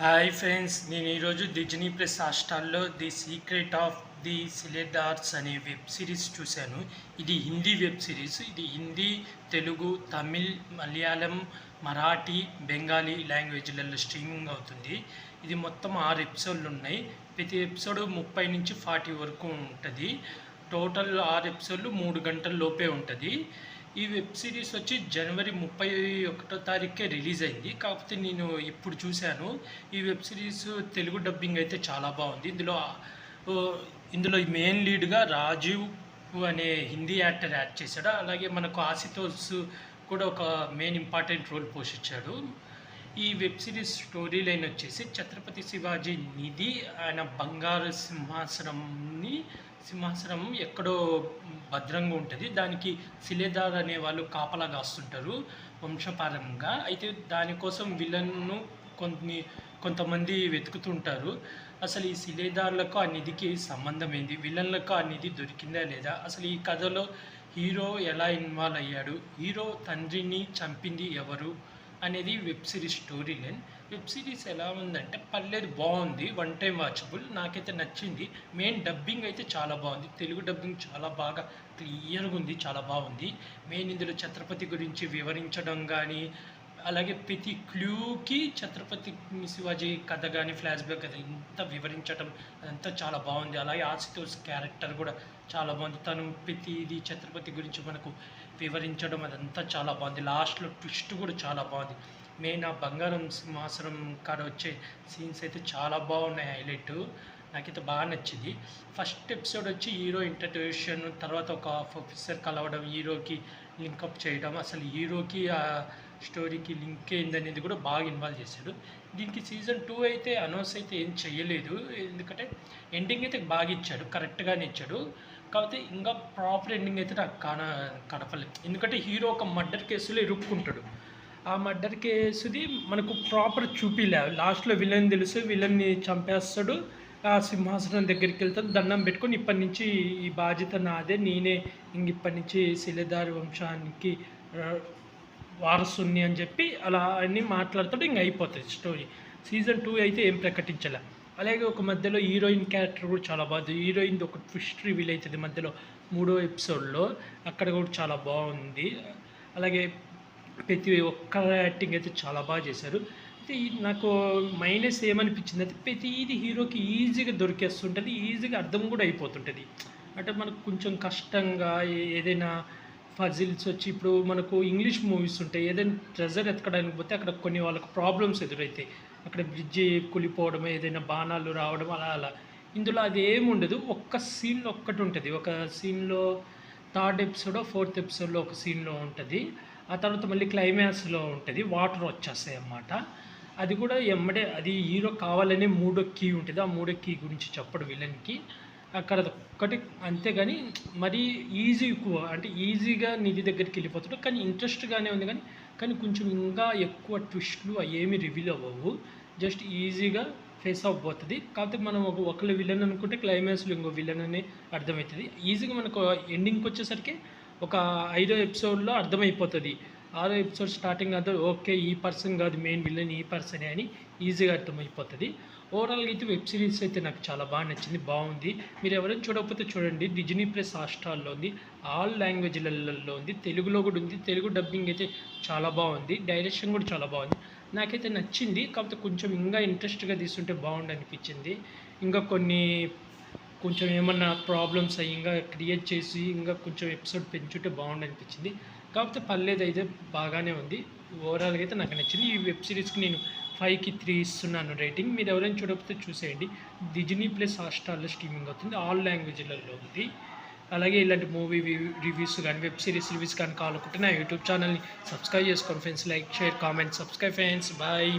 Hi friends, నేను ఈరోజు Disney plus హాట్‌స్టార్‌లో 'the secret of the Shiledars' అనే వెబ్ సిరీస్ చూశాను. ఇది హిందీ వెబ్ సిరీస్. ఇది హిందీ, తెలుగు, తమిళ్, మలయాళం, మరాఠీ, బెంగాలీ లాంగ్వేజ్‌లలో స్ట్రీమింగ్ అవుతుంది. ఇది మొత్తం 6 ఎపిసోడ్లు ఉన్నాయి. ప్రతి ఎపిసోడ్ 30-40 వరకు ఉంటది. టోటల్ 6 ఎపిసోడ్లు 3 గంటల లోపే ఉంటది. ఈ వెబ్ సిరీస్ వచ్చి జనవరి 31 తారీఖే రిలీజ్ అయింది. కాకపోతే నేను ఇప్పుడు చూశాను. ఈ వెబ్ సిరీస్ తెలుగు డబ్బింగ్ అయితే చాలా బాగుంది. ఇందులో మెయిన్ లీడ్గా రాజీవ్ అనే హిందీ యాక్టర్ యాక్ట్ చేశాడు. అలాగే మనకు ఆశుతోష్ కూడా ఒక మెయిన్ ఇంపార్టెంట్ రోల్ పోషించాడు. ఈ వెబ్ సిరీస్ స్టోరీ లైన్ వచ్చేసి ఛత్రపతి శివాజీ నిధి ఆయన బంగారు సింహాసనం ఎక్కడో భద్రంగా ఉంటుంది. దానికి సిలేదార్ అనే వాళ్ళు కాపలా కాస్తుంటారు వంశపారంగా. అయితే దానికోసం విలన్ను కొంతమంది వెతుకుతుంటారు. అసలు ఈ సిలేదార్లకు ఆ నిధికి సంబంధం ఏంది, విలన్లకు ఆ నిధి దొరికిందా లేదా, అసలు ఈ కథలో హీరో ఎలా ఇన్వాల్వ్ అయ్యాడు, హీరో తండ్రిని చంపింది ఎవరు అనేది web series story line. Web series ఎలా ఉందంటే పర్లేదు, బాగుంది, వన్ టైం వాచబుల్, నాకైతే నచ్చింది. మెయిన్ డబ్బింగ్ అయితే చాలా బాగుంది. తెలుగు డబ్బింగ్ చాలా బాగా క్లియర్గా ఉంది, చాలా బాగుంది. మెయిన్ ఇందులో ఛత్రపతి గురించి వివరించడం కానీ, అలాగే ప్రతి క్లూకి ఛత్రపతి శివాజీ కథ కానీ, ఫ్లాష్ బ్యాక్ కథ ఇంత వివరించడం అదంతా చాలా బాగుంది. అలాగే ఆశుతోష్ క్యారెక్టర్ కూడా చాలా బాగుంది. తను ప్రతిది ఛత్రపతి గురించి మనకు వివరించడం అదంతా చాలా బాగుంది. లాస్ట్లో ట్విస్ట్ కూడా చాలా బాగుంది. మెయిన్ ఆ బంగారం సింహాసనం కాడ వచ్చే సీన్స్ అయితే చాలా బాగున్నాయి. హైలైట్ నాకైతే బాగా నచ్చింది. ఫస్ట్ ఎపిసోడ్ వచ్చి హీరో ఇంట్రడ్యూషన్, తర్వాత ఒక ప్రొఫెసర్ కలవడం, హీరోకి లింకప్ చేయడం, అసలు హీరోకి ఆ స్టోరీకి లింక్ ఏందనేది కూడా బాగా ఇన్వాల్వ్ చేశాడు. దీనికి సీజన్ 2 అయితే అనౌన్స్ అయితే ఏం చేయలేదు. ఎందుకంటే ఎండింగ్ అయితే బాగా ఇచ్చాడు, కరెక్ట్గానే ఇచ్చాడు. కాకపోతే ఇంకా ప్రాపర్ ఎండింగ్ అయితే నాకు కనపలేదు. ఎందుకంటే హీరో ఒక మర్డర్ కేసులో ఇరుక్కుంటాడు. ఆ మర్డర్ కేసుది మనకు ప్రాపర్ చూపిలే. లాస్ట్లో విలన్ తెలుసు, విలన్ని చంపేస్తాడు. ఆ సింహాసనం దగ్గరికి వెళ్తాడు, దండం పెట్టుకొని ఇప్పటి నుంచి ఈ బాధ్యత నాదే, నేనే ఇప్పటి నుంచి సిలేదార్ వంశానికి వారసుని అని చెప్పి అలా అన్నీ మాట్లాడుతాడు. ఇంక అయిపోతుంది స్టోరీ. సీజన్ 2 అయితే ఏం ప్రకటించాల. అలాగే ఒక మధ్యలో హీరోయిన్ క్యారెక్టర్ కూడా చాలా బాగుంది. హీరోయిన్ ఒక ట్విస్ట్ రివీల్ అవుతుంది మధ్యలో 3వ ఎపిసోడ్లో. అక్కడ కూడా చాలా బాగుంది. అలాగే ప్రతి ఒక్కరి యాక్టింగ్ అయితే చాలా బాగా చేశారు. అయితే నాకు మైనస్ ఏమనిపించింది అంటే ప్రతిది హీరోకి ఈజీగా దొరికేస్తుంటుంది, ఈజీగా అర్థం కూడా అయిపోతుంటుంది. అంటే మనకు కొంచెం కష్టంగా ఏదైనా ఫజిల్స్ వచ్చి, ఇప్పుడు మనకు ఇంగ్లీష్ మూవీస్ ఉంటాయి, ఏదైనా ట్రెజర్ ఎతకడానికి పోతే అక్కడ కొన్ని వాళ్ళకు ప్రాబ్లమ్స్ ఎదురవుతాయి. అక్కడ బ్రిడ్జి కూలిపోవడం, ఏదైనా బాణాలు రావడం, అలా అలా. ఇందులో అది ఏమి ఉండదు. ఒక్క సీన్లో ఒక్కటి ఉంటుంది. ఒక సీన్లో 3rd ఎపిసోడ్ 4th ఎపిసోడ్లో ఒక సీన్లో ఉంటుంది. ఆ తర్వాత మళ్ళీ క్లైమాక్స్లో ఉంటుంది, వాటర్ వచ్చేస్తాయి అన్నమాట. అది కూడా ఎమ్మడే, అది హీరో కావాలనే మూడో కీ ఉంటుంది. ఆ మూడో కీ గురించి చెప్పడు విలన్కి. అక్కడ ఒక్కటి అంతేగాని మరీ ఈజీ ఎక్కువ, అంటే ఈజీగా నిధి దగ్గరికి వెళ్ళిపోతాడు. కానీ ఇంట్రెస్ట్గానే ఉంది. కానీ కొంచెం ఇంకా ఎక్కువ ట్విస్ట్లు అవేమి రివీల్ అవ్వవు. జస్ట్ ఈజీగా ఫేస్ అవ్వబోతుంది. కాకపోతే మనం ఒకళ్ళు విలన్ అనుకుంటే క్లైమాక్స్లో ఇంకో విలన్ అని అర్థమవుతుంది. ఈజీగా మనకు ఎండింగ్కి వచ్చేసరికి ఒక 5వ ఎపిసోడ్లో అర్థమైపోతుంది. 6వ ఎపిసోడ్ స్టార్టింగ్ అంతా ఓకే, ఈ పర్సన్ కాదు మెయిన్ విలన్, ఈ పర్సనే అని ఈజీగా అర్థమైపోతుంది. ఓవరాల్గా అయితే వెబ్ సిరీస్ అయితే నాకు చాలా బాగా నచ్చింది, బాగుంది. మీరు ఎవరైనా చూడకపోతే చూడండి. డిజ్నీ ప్లస్ హాట్‌స్టార్‌లో ఉంది, ఆల్ లాంగ్వేజ్లలో ఉంది, తెలుగులో కూడా ఉంది. తెలుగు డబ్బింగ్ అయితే చాలా బాగుంది, డైరెక్షన్ కూడా చాలా బాగుంది, నాకైతే నచ్చింది. కాకపోతే కొంచెం ఇంకా ఇంట్రెస్ట్గా తీసుంటే బాగుండు అనిపించింది. ఇంకా కొంచెం ఏమన్నా ప్రాబ్లమ్స్ అయ్యి ఇంకా క్రియేట్ చేసి ఇంకా కొంచెం ఎపిసోడ్ పెంచుంటే బాగుండు అనిపించింది. కాకపోతే పర్లేదు, అయితే బాగానే ఉంది. ఓవరాల్గా అయితే నాకు నచ్చింది. ఈ వెబ్ సిరీస్కి నేను 5కి 3 ఇస్తున్నాను రేటింగ్. మీరు ఎవరైనా చూడకపోతే చూసేయండి. డిజ్నీ ప్లస్ హాట్‌స్టార్‌లో స్ట్రీమింగ్ అవుతుంది, ఆల్ లాంగ్వేజ్లలో ఉంది. అలాగే ఇలాంటి మూవీ రివ్యూస్ కానీ, వెబ్ సిరీస్ రివ్యూస్ కానీ కావాలనుకుంటే నా యూట్యూబ్ ఛానల్ని సబ్స్క్రైబ్ చేసుకోండి friends. Like, share, comment, subscribe friends. Bye.